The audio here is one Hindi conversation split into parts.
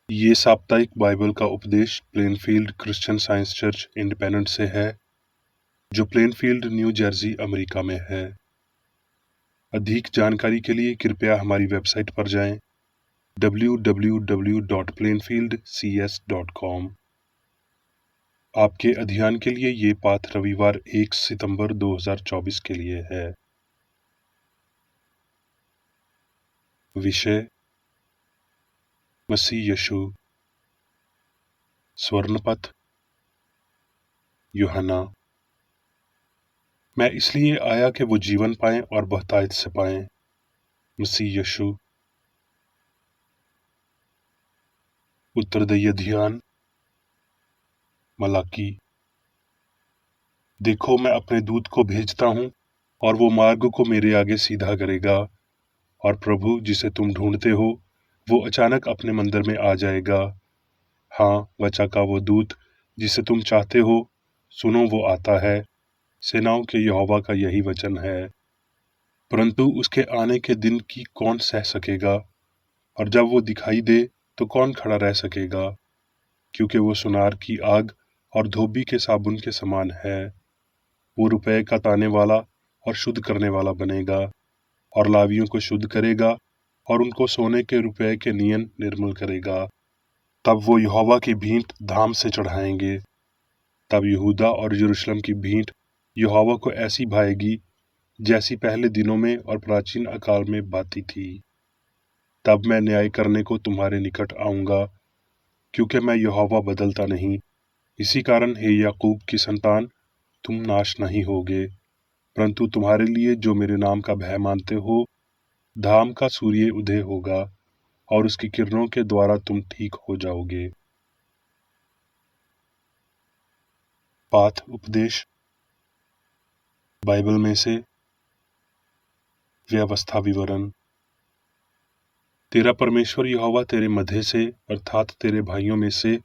ये साप्ताहिक बाइबल का उपदेश Plainfield Christian science church independent से है, जो प्लेनफील्ड, न्यू जर्सी, अमेरिका में है। अधिक जानकारी के लिए कृपया हमारी वेबसाइट पर जाएं www.plainfieldcs.com। आपके अध्ययन के लिए ये पाठ रविवार 1 सितंबर 2024 के लिए है। विषय मसीह यीशु, स्वर्णपथ, यूहन्ना। मैं इसलिए आया कि वो जीवन पाएं और बहुतायत से पाएं। मसीह यीशु। उत्तरदायी ध्यान। मलाकी। देखो, मैं अपने दूत को भेजता हूँ और वो मार्ग को मेरे आगे सीधा करेगा। और प्रभु जिसे तुम ढूंढते हो वो अचानक अपने मंदिर में आ जाएगा। हाँ, वचा का वो दूत जिसे तुम चाहते हो, सुनो वो आता है। सेनाओं के यहोवा का यही वचन है। परंतु उसके आने के दिन की कौन सह सकेगा, और जब वो दिखाई दे तो कौन खड़ा रह सकेगा। क्योंकि वो सुनार की आग और धोबी के साबुन के समान है। वो रुपये का ताने वाला और शुद्ध करने वाला बनेगा, और लावियों को शुद्ध करेगा और उनको सोने के रुपये के नियन निर्मल करेगा। तब वो यहोवा की भींट धाम से चढ़ाएंगे। तब यहूदा और यरूशलेम की भींट यहोवा को ऐसी भाएगी जैसी पहले दिनों में और प्राचीन अकाल में भाती थी। तब मैं न्याय करने को तुम्हारे निकट आऊंगा, क्योंकि मैं यहोवा बदलता नहीं। इसी कारण हे याकूब की संतान, तुम नाश नहीं होगे, परंतु तुम्हारे लिए जो मेरे नाम का भय मानते हो, धाम का सूर्य उदय होगा और उसकी किरणों के द्वारा तुम ठीक हो जाओगे। पाठ उपदेश बाइबल में से व्यवस्था विवरण। तेरा परमेश्वर यहोवा तेरे मध्य से अर्थात तेरे भाइयों में से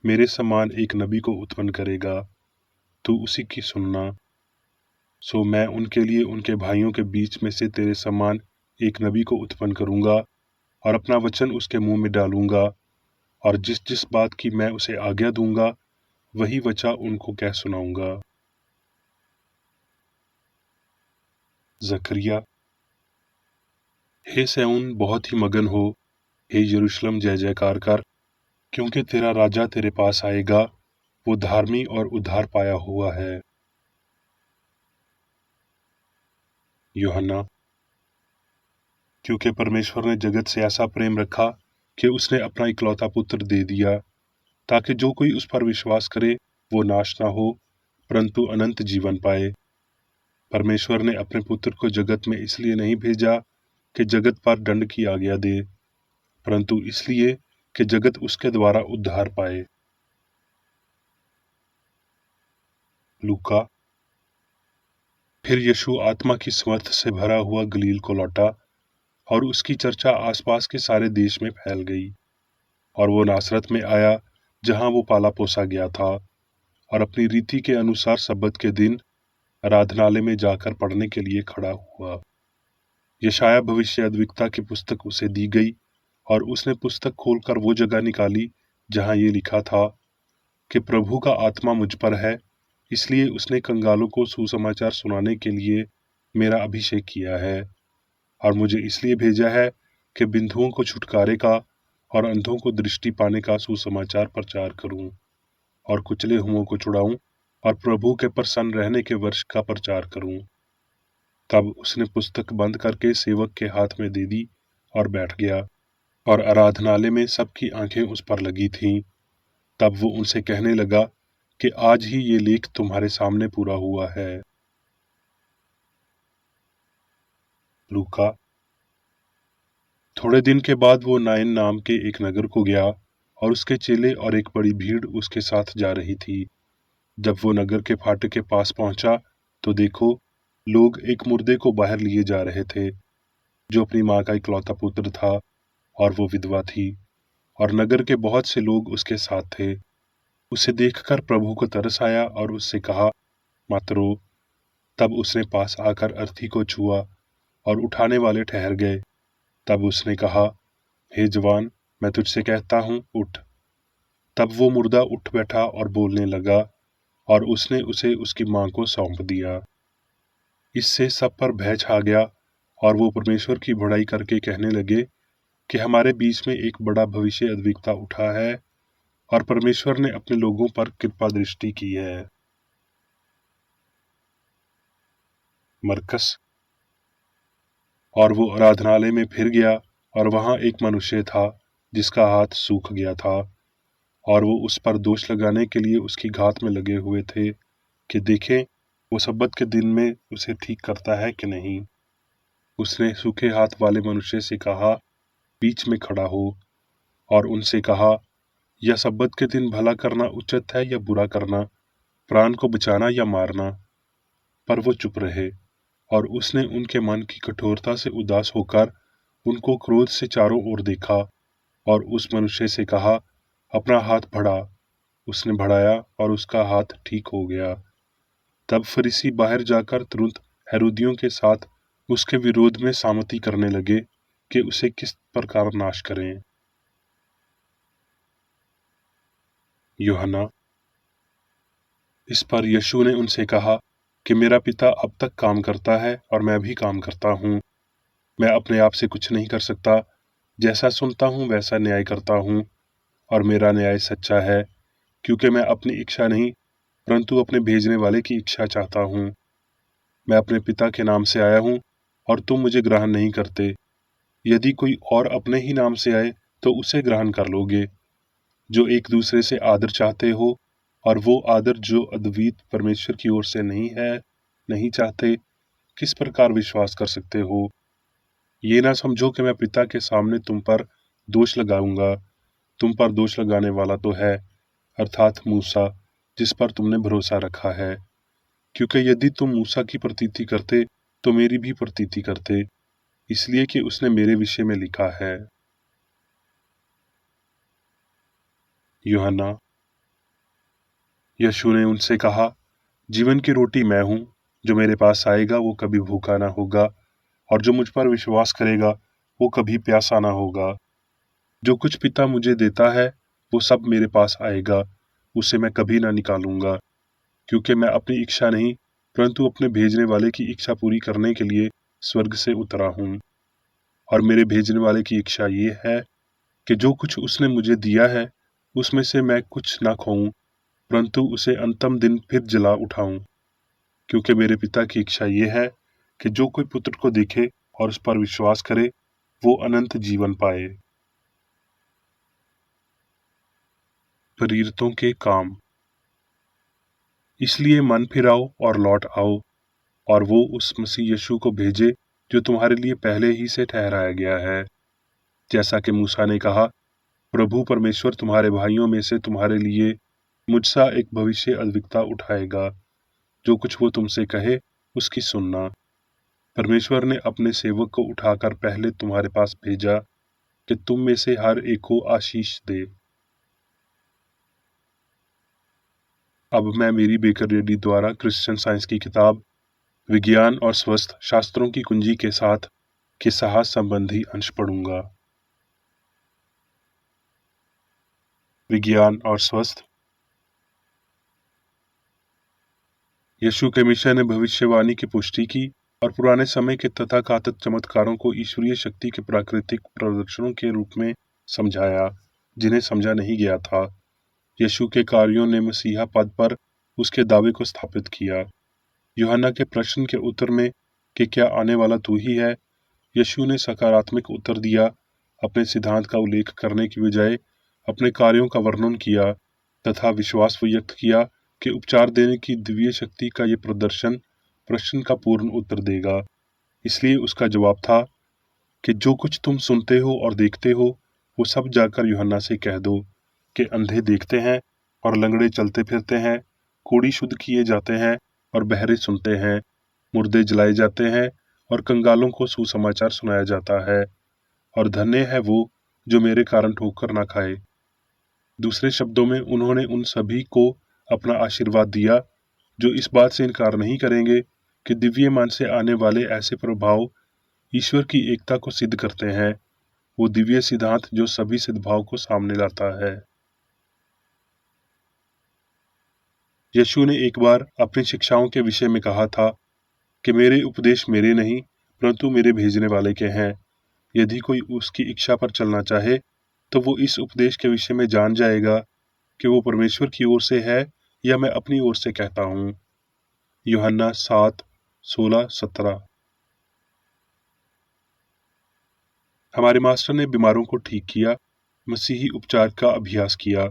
मेरे समान एक नबी को उत्पन्न करेगा। तू उसी की सुनना। सो मैं उनके लिए उनके भाइयों के बीच में से तेरे समान एक नबी को उत्पन्न करूंगा और अपना वचन उसके मुंह में डालूंगा, और जिस जिस बात की मैं उसे आज्ञा दूंगा वही वचा उनको कह सुनाऊंगा। जकरिया। हे सैऊन, बहुत ही मगन हो। हे यरूशलेम, जय जयकार कर, क्योंकि तेरा राजा तेरे पास आएगा। वो धार्मी और उद्धार पाया हुआ है। यूहन्ना। क्योंकि परमेश्वर ने जगत से ऐसा प्रेम रखा कि उसने अपना इकलौता पुत्र दे दिया, ताकि जो कोई उस पर विश्वास करे वो नाश ना हो, परंतु अनंत जीवन पाए। परमेश्वर ने अपने पुत्र को जगत में इसलिए नहीं भेजा कि जगत पर दंड की आज्ञा दे, परंतु इसलिए कि जगत उसके द्वारा उद्धार पाए। लूका। फिर यीशु आत्मा की समर्थ से भरा हुआ गलील को लौटा, और उसकी चर्चा आसपास के सारे देश में फैल गई। और वो नासरत में आया, जहां वो पाला पोसा गया था, और अपनी रीति के अनुसार सब्बत के दिन आराधनालय में जाकर पढ़ने के लिए खड़ा हुआ। यशाया भविष्यद्वक्ता की पुस्तक उसे दी गई, और उसने पुस्तक खोलकर वो जगह निकाली जहां ये लिखा था कि प्रभु का आत्मा मुझ पर है, इसलिए उसने कंगालों को सुसमाचार सुनाने के लिए मेरा अभिषेक किया है, और मुझे इसलिए भेजा है कि बिंधुओं को छुटकारे का और अंधों को दृष्टि पाने का सुसमाचार प्रचार करूं, और कुचले हुओं को छुड़ाऊं, और प्रभु के प्रसन्न रहने के वर्ष का प्रचार करूं। तब उसने पुस्तक बंद करके सेवक के हाथ में दे दी और बैठ गया, और आराधनालय में सबकी आंखें उस पर लगी थीं। तब वो उनसे कहने लगा कि आज ही ये लेख तुम्हारे सामने पूरा हुआ है। लूका। थोड़े दिन के बाद वो नाइन नाम के एक नगर को गया, और उसके चेले और एक बड़ी भीड़ उसके साथ जा रही थी। जब वो नगर के फाटक के पास पहुंचा तो देखो, लोग एक मुर्दे को बाहर लिए जा रहे थे, जो अपनी माँ का इकलौता पुत्र था, और वो विधवा थी, और नगर के बहुत से लोग उसके साथ थे। उसे देखकर प्रभु को तरस आया और उससे कहा, मत रो। तब उसने पास आकर अर्थी को छुआ, और उठाने वाले ठहर गए। तब उसने कहा, हे जवान, मैं तुझसे कहता हूँ, उठ। तब वो मुर्दा उठ बैठा और बोलने लगा, और उसने उसे उसकी माँ को सौंप दिया। इससे सब पर भय छा गया, और वो परमेश्वर की बड़ाई करके कहने लगे कि हमारे बीच में एक बड़ा भविष्य अद्विकता उठा है, और परमेश्वर ने अपने लोगों पर कृपा दृष्टि की है। मरकस। और वो आराधनालय में फिर गया, और वहां एक मनुष्य था जिसका हाथ सूख गया था, और वो उस पर दोष लगाने के लिए उसकी घात में लगे हुए थे कि देखें वो सब्बत के दिन में उसे ठीक करता है कि नहीं। उसने सूखे हाथ वाले मनुष्य से कहा, बीच में खड़ा हो, और उनसे कहा, या सब्बत के दिन भला करना उचित है या बुरा करना, प्राण को बचाना या मारना? पर वो चुप रहे। और उसने उनके मन की कठोरता से उदास होकर उनको क्रोध से चारों ओर देखा, और उस मनुष्य से कहा, अपना हाथ बढ़ा। उसने बढ़ाया, और उसका हाथ ठीक हो गया। तब फरीसी बाहर जाकर तुरंत हेरोदियों के साथ उसके विरोध में सामति करने लगे कि उसे किस प्रकार नाश करें। यूहन्ना। इस पर यीशु ने उनसे कहा कि मेरा पिता अब तक काम करता है और मैं भी काम करता हूँ। मैं अपने आप से कुछ नहीं कर सकता, जैसा सुनता हूँ वैसा न्याय करता हूँ, और मेरा न्याय सच्चा है, क्योंकि मैं अपनी इच्छा नहीं परंतु अपने भेजने वाले की इच्छा चाहता हूँ। मैं अपने पिता के नाम से आया हूँ, और तुम मुझे ग्रहण नहीं करते। यदि कोई और अपने ही नाम से आए तो उसे ग्रहण कर लोगे। जो एक दूसरे से आदर चाहते हो, और वो आदर जो अद्वित परमेश्वर की ओर से नहीं है, नहीं चाहते, किस प्रकार विश्वास कर सकते हो? ये ना समझो कि मैं पिता के सामने तुम पर दोष लगाऊंगा। तुम पर दोष लगाने वाला तो है, अर्थात मूसा, जिस पर तुमने भरोसा रखा है। क्योंकि यदि तुम मूसा की प्रतीति करते तो मेरी भी प्रतीति करते, इसलिए कि उसने मेरे विषय में लिखा है। यूहन्ना। यीशु ने उनसे कहा, जीवन की रोटी मैं हूं। जो मेरे पास आएगा वो कभी भूखा ना होगा, और जो मुझ पर विश्वास करेगा वो कभी प्यासा ना होगा। जो कुछ पिता मुझे देता है वो सब मेरे पास आएगा, उसे मैं कभी ना निकालूंगा। क्योंकि मैं अपनी इच्छा नहीं परंतु अपने भेजने वाले की इच्छा पूरी करने के लिए स्वर्ग से उतरा हूँ। और मेरे भेजने वाले की इच्छा ये है कि जो कुछ उसने मुझे दिया है उसमें से मैं कुछ ना खोऊं, परंतु उसे अंतिम दिन फिर जला उठाऊं। क्योंकि मेरे पिता की इच्छा ये है कि जो कोई पुत्र को देखे और उस पर विश्वास करे वो अनंत जीवन पाए। प्रेरितों के काम। इसलिए मन फिराओ और लौट आओ, और वो उस मसीह यीशु को भेजे जो तुम्हारे लिए पहले ही से ठहराया गया है। जैसा कि मूसा ने कहा, प्रभु परमेश्वर तुम्हारे भाइयों में से तुम्हारे लिए मुझसा एक भविष्य अद्विकता उठाएगा। जो कुछ वो तुमसे कहे उसकी सुनना। परमेश्वर ने अपने सेवक को उठाकर पहले तुम्हारे पास भेजा कि तुम में से हर एक को आशीष दे। अब मैं मेरी बेकर रेड्डी द्वारा क्रिश्चियन साइंस की किताब विज्ञान और स्वस्थ शास्त्रों की कुंजी के साथ के साहस संबंधी अंश पढ़ूंगा। विज्ञान और स्वस्थ। यीशु के मिशन ने भविष्यवाणी की पुष्टि की और पुराने समय के तथाकथित चमत्कारों को ईश्वरीय शक्ति के प्राकृतिक प्रदर्शनों के रूप में समझाया, जिन्हें समझा नहीं गया था। यीशु के कार्यों ने मसीहा पद पर उसके दावे को स्थापित किया। यूहन्ना के प्रश्न के उत्तर में कि क्या आने वाला तू ही है, यीशु ने सकारात्मक उत्तर दिया। अपने सिद्धांत का उल्लेख करने की बजाय अपने कार्यों का वर्णन किया, तथा विश्वास व्यक्त किया कि उपचार देने की दिव्य शक्ति का ये प्रदर्शन प्रश्न का पूर्ण उत्तर देगा। इसलिए उसका जवाब था कि जो कुछ तुम सुनते हो और देखते हो वो सब जाकर यूहन्ना से कह दो कि अंधे देखते हैं और लंगड़े चलते फिरते हैं, कोढ़ी शुद्ध किए जाते हैं और बहरे सुनते हैं, मुर्दे जलाए जाते हैं और कंगालों को सुसमाचार सुनाया जाता है। और धन्य है वो जो मेरे कारण ठोकर ना खाए। दूसरे शब्दों में उन्होंने उन सभी को अपना आशीर्वाद दिया जो इस बात से इनकार नहीं करेंगे कि दिव्य मन से आने वाले ऐसे प्रभाव ईश्वर की एकता को सिद्ध करते हैं। वो दिव्य सिद्धांत जो सभी सद्भाव को सामने लाता है। यीशु ने एक बार अपनी शिक्षाओं के विषय में कहा था कि मेरे उपदेश मेरे नहीं परंतु मेरे भेजने वाले के हैं। यदि कोई उसकी इच्छा पर चलना चाहे तो वो इस उपदेश के विषय में जान जाएगा कि वो परमेश्वर की ओर से है या मैं अपनी ओर से कहता हूँ। यूहन्ना 7:16-17। हमारे मास्टर ने बीमारों को ठीक किया, मसीही उपचार का अभ्यास किया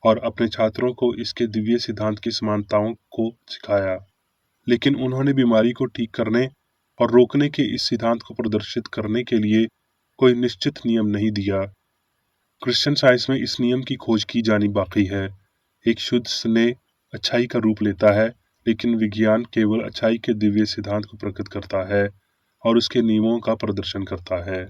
और अपने छात्रों को इसके दिव्य सिद्धांत की समानताओं को सिखाया। लेकिन उन्होंने बीमारी को ठीक करने और रोकने के इस सिद्धांत को प्रदर्शित करने के लिए कोई निश्चित नियम नहीं दिया। क्रिश्चियन साइंस में इस नियम की खोज की जानी बाकी है। एक शुद्ध स्नेह अच्छाई का रूप लेता है, लेकिन विज्ञान केवल अच्छाई के दिव्य सिद्धांत को प्रकट करता है और उसके नियमों का प्रदर्शन करता है।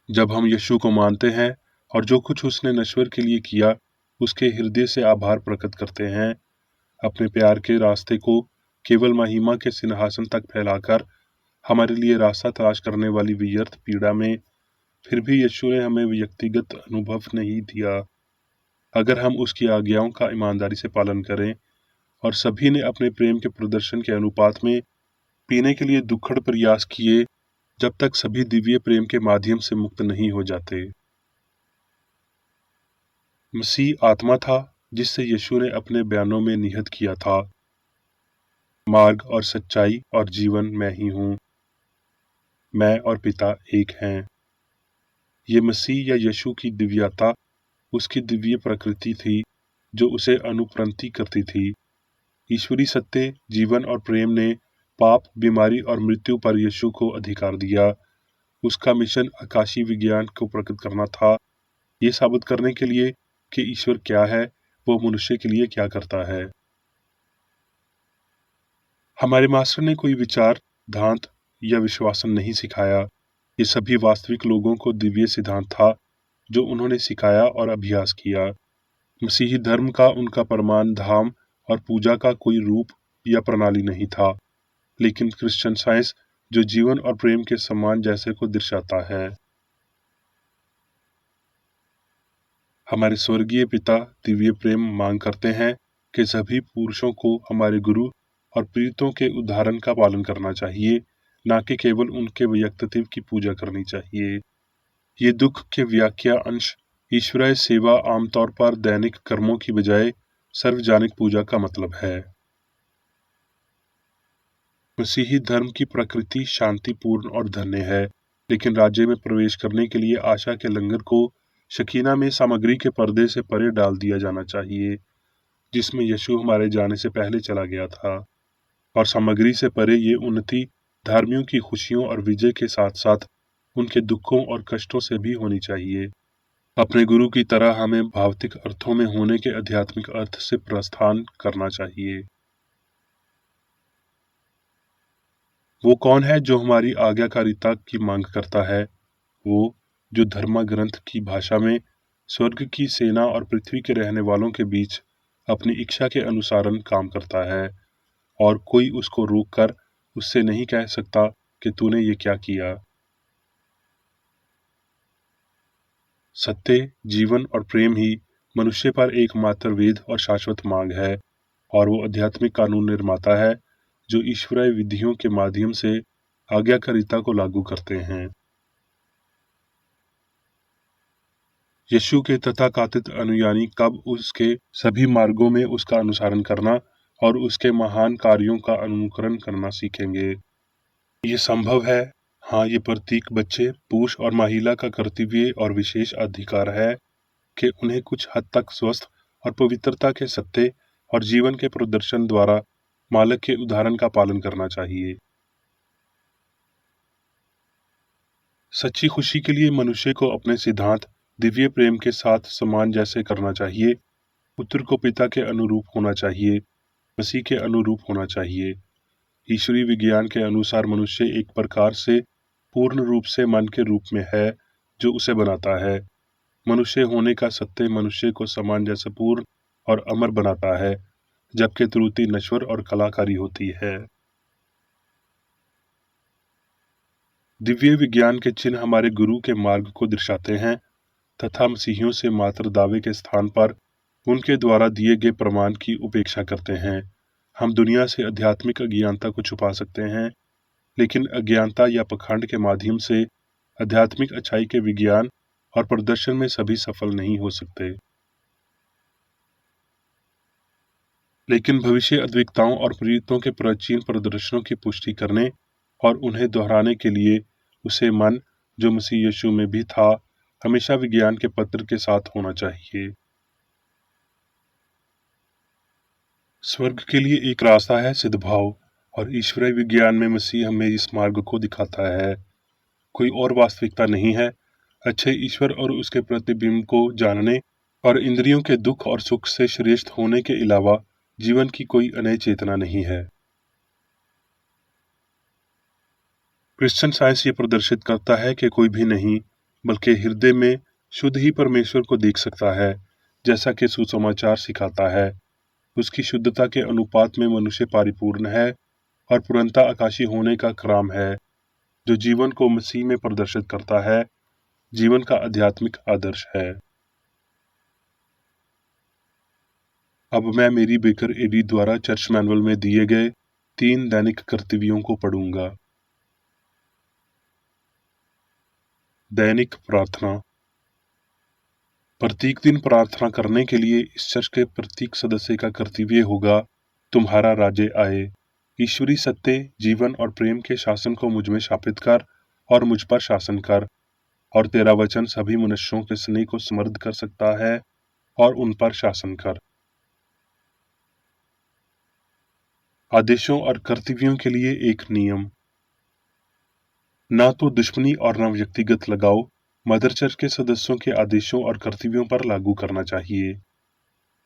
जब हम यीशु को मानते हैं और जो कुछ उसने नश्वर के लिए किया उसके हृदय से आभार प्रकट करते हैं, अपने प्यार के रास्ते को केवल महिमा के सिंहासन तक फैलाकर हमारे लिए रास्ता तलाश करने वाली व्यर्थ पीड़ा में, फिर भी यीशु ने हमें व्यक्तिगत अनुभव नहीं दिया। अगर हम उसकी आज्ञाओं का ईमानदारी से पालन करें और सभी ने अपने प्रेम के प्रदर्शन के अनुपात में पीने के लिए दुखड़ प्रयास किए, जब तक सभी दिव्य प्रेम के माध्यम से मुक्त नहीं हो जाते। मसीह आत्मा था जिससे यीशु ने अपने बयानों में निहित किया था, मार्ग और सच्चाई और जीवन मैं ही हूँ, मैं और पिता एक हैं। ये मसीह या यीशु की दिव्यता उसकी दिव्य प्रकृति थी जो उसे अनुप्रांति करती थी। ईश्वरी सत्य, जीवन और प्रेम ने पाप, बीमारी और मृत्यु पर यीशु को अधिकार दिया। उसका मिशन आकाशीय विज्ञान को प्रकट करना था, ये साबित करने के लिए कि ईश्वर क्या है, वो मनुष्य के लिए क्या करता है। हमारे मास्टर ने कोई विचार, सिद्धांत या विश्वासन नहीं सिखाया। ये सभी वास्तविक लोगों को दिव्य सिद्धांत था जो उन्होंने सिखाया और अभ्यास किया। मसीही धर्म का उनका प्रमाण धाम और पूजा का कोई रूप या प्रणाली नहीं था, लेकिन क्रिश्चियन साइंस जो जीवन और प्रेम के सम्मान जैसे को दर्शाता है। हमारे स्वर्गीय पिता दिव्य प्रेम मांग करते हैं कि सभी पुरुषों को हमारे गुरु और प्रीतों के उदाहरण का पालन करना चाहिए, न कि केवल उनके व्यक्तित्व की पूजा करनी चाहिए। ये दुख के व्याख्या अंश ईश्वरीय सेवा आमतौर पर दैनिक कर्मों की बजाय सार्वजनिक पूजा का मतलब है। मसीही धर्म की प्रकृति शांतिपूर्ण और धन्य है, लेकिन राज्य में प्रवेश करने के लिए आशा के लंगर को शकीना में सामग्री के पर्दे से परे डाल दिया जाना चाहिए, जिसमें यीशु हमारे जाने से पहले चला गया था। और सामग्री से परे ये उन्नति धार्मियों की खुशियों और विजय के साथ साथ उनके दुखों और कष्टों से भी होनी चाहिए। अपने गुरु की तरह हमें भौतिक अर्थों में होने के आध्यात्मिक अर्थ से प्रस्थान करना चाहिए। वो कौन है जो हमारी आज्ञाकारिता की मांग करता है? वो जो धर्म ग्रंथ की भाषा में स्वर्ग की सेना और पृथ्वी के रहने वालों के बीच अपनी इच्छा के अनुसार काम करता है, और कोई उसको रोक कर उससे नहीं कह सकता कि तूने ये क्या किया। सत्य, जीवन और प्रेम ही मनुष्य पर एकमात्र वेद और शाश्वत मांग है, और वो आध्यात्मिक कानून निर्माता है जो ईश्वरीय विधियों के माध्यम से आज्ञाकारिता को लागू करते हैं। यीशु के तथाकथित अनुयायी कब उसके सभी मार्गों में उसका अनुसरण करना और उसके महान कार्यों का अनुकरण करना सीखेंगे। ये संभव है। हाँ, ये प्रत्येक बच्चे, पुरुष और महिला का कर्तव्य और विशेष अधिकार है कि उन्हें कुछ हद तक स्वस्थ और पवित्रता के सत्य और जीवन के प्रदर्शन द्वारा मालिक के उदाहरण का पालन करना चाहिए। सच्ची खुशी के लिए मनुष्य को अपने सिद्धांत दिव्य प्रेम के साथ समान जैसे करना चाहिए। पुत्र को पिता के अनुरूप होना चाहिए, मसीह के अनुरूप होना चाहिए। ईश्वरीय विज्ञान के अनुसार मनुष्य एक प्रकार से पूर्ण रूप से मन के रूप में है जो उसे बनाता है। मनुष्य होने का सत्य मनुष्य को समान जैसे पूर्ण और अमर बनाता है, जबकि त्रुटि नश्वर और कलाकारी होती है। दिव्य विज्ञान के चिन्ह हमारे गुरु के मार्ग को दर्शाते हैं तथा मसीहियों से मात्र दावे के स्थान पर उनके द्वारा दिए गए प्रमाण की उपेक्षा करते हैं। हम दुनिया से आध्यात्मिक अज्ञानता को छुपा सकते हैं, लेकिन अज्ञानता या पाखंड के माध्यम से आध्यात्मिक अच्छाई के विज्ञान और प्रदर्शन में सभी सफल नहीं हो सकते। लेकिन भविष्य अद्वैतताओं और प्रेरितों के प्राचीन प्रदर्शनों की पुष्टि करने और उन्हें दोहराने के लिए उसे मन, जो मसीह यीशु में भी था, हमेशा विज्ञान के पत्र के साथ होना चाहिए। स्वर्ग के लिए एक रास्ता है सिद्धभाव, और ईश्वरीय विज्ञान में मसीह हमें इस मार्ग को दिखाता है। कोई और वास्तविकता नहीं है। अच्छे ईश्वर और उसके प्रतिबिंब को जानने और इंद्रियों के दुख और सुख से श्रेष्ठ होने के अलावा जीवन की कोई अन्य चेतना नहीं है। क्रिश्चियन साइंस ये प्रदर्शित करता है कि कोई भी नहीं, बल्कि हृदय में शुद्ध ही परमेश्वर को देख सकता है। जैसा कि सुसमाचार सिखाता है, उसकी शुद्धता के अनुपात में मनुष्य परिपूर्ण है और पूर्णता आकाशी होने का क्रम है, जो जीवन को मसीह में प्रदर्शित करता है। जीवन का आध्यात्मिक आदर्श है। अब मैं मेरी बेकर एडी द्वारा चर्च मैनुअल में दिए गए 3 दैनिक कर्तव्यों को पढ़ूंगा। दैनिक प्रार्थना। प्रत्येक दिन प्रार्थना करने के लिए इस चर्च के प्रत्येक सदस्य का कर्तव्य होगा, तुम्हारा राज्य आए। ईश्वरी सत्य, जीवन और प्रेम के शासन को मुझ में स्थापित कर और मुझ पर शासन कर, और तेरा वचन सभी मनुष्यों के स्नेह को समृद्ध कर सकता है और उन पर शासन कर। आदेशों और कर्तव्यों के लिए एक नियम। ना तो दुश्मनी और न व्यक्तिगत लगाव मदर चर्च के सदस्यों के आदेशों और कर्तव्यों पर लागू करना चाहिए।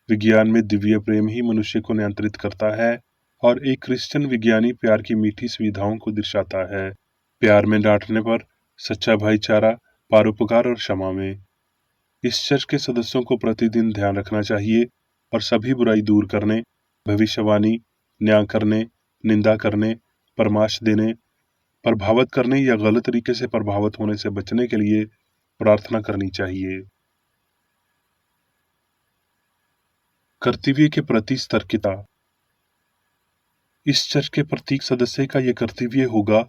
विज्ञान में दिव्य प्रेम ही मनुष्य को नियंत्रित करता है और एक क्रिश्चियन विज्ञानी प्यार की मीठी सुविधाओं को दर्शाता है। प्यार में डांटने पर, सच्चा भाईचारा, परोपकार और क्षमा में। इस चर्च के सदस्यों को प्रतिदिन ध्यान रखना चाहिए और सभी बुराई दूर करने, भविष्यवाणी, न्याय करने, निंदा करने, परामर्श देने, प्रभावित करने या गलत तरीके से प्रभावित होने से बचने के लिए प्रार्थना करनी चाहिए। कर्तव्य के प्रति सतर्कता। इस चर्च के प्रत्येक सदस्य का यह कर्तव्य होगा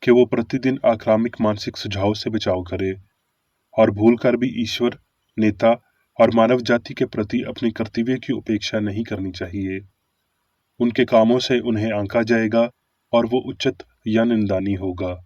कि वो प्रतिदिन आक्रामक मानसिक सुझाव से बचाव करे और भूलकर भी ईश्वर, नेता और मानव जाति के प्रति अपने कर्तव्य की उपेक्षा नहीं करनी चाहिए। उनके कामों से उन्हें आंका जाएगा और वो उचित या निंदनीय होगा।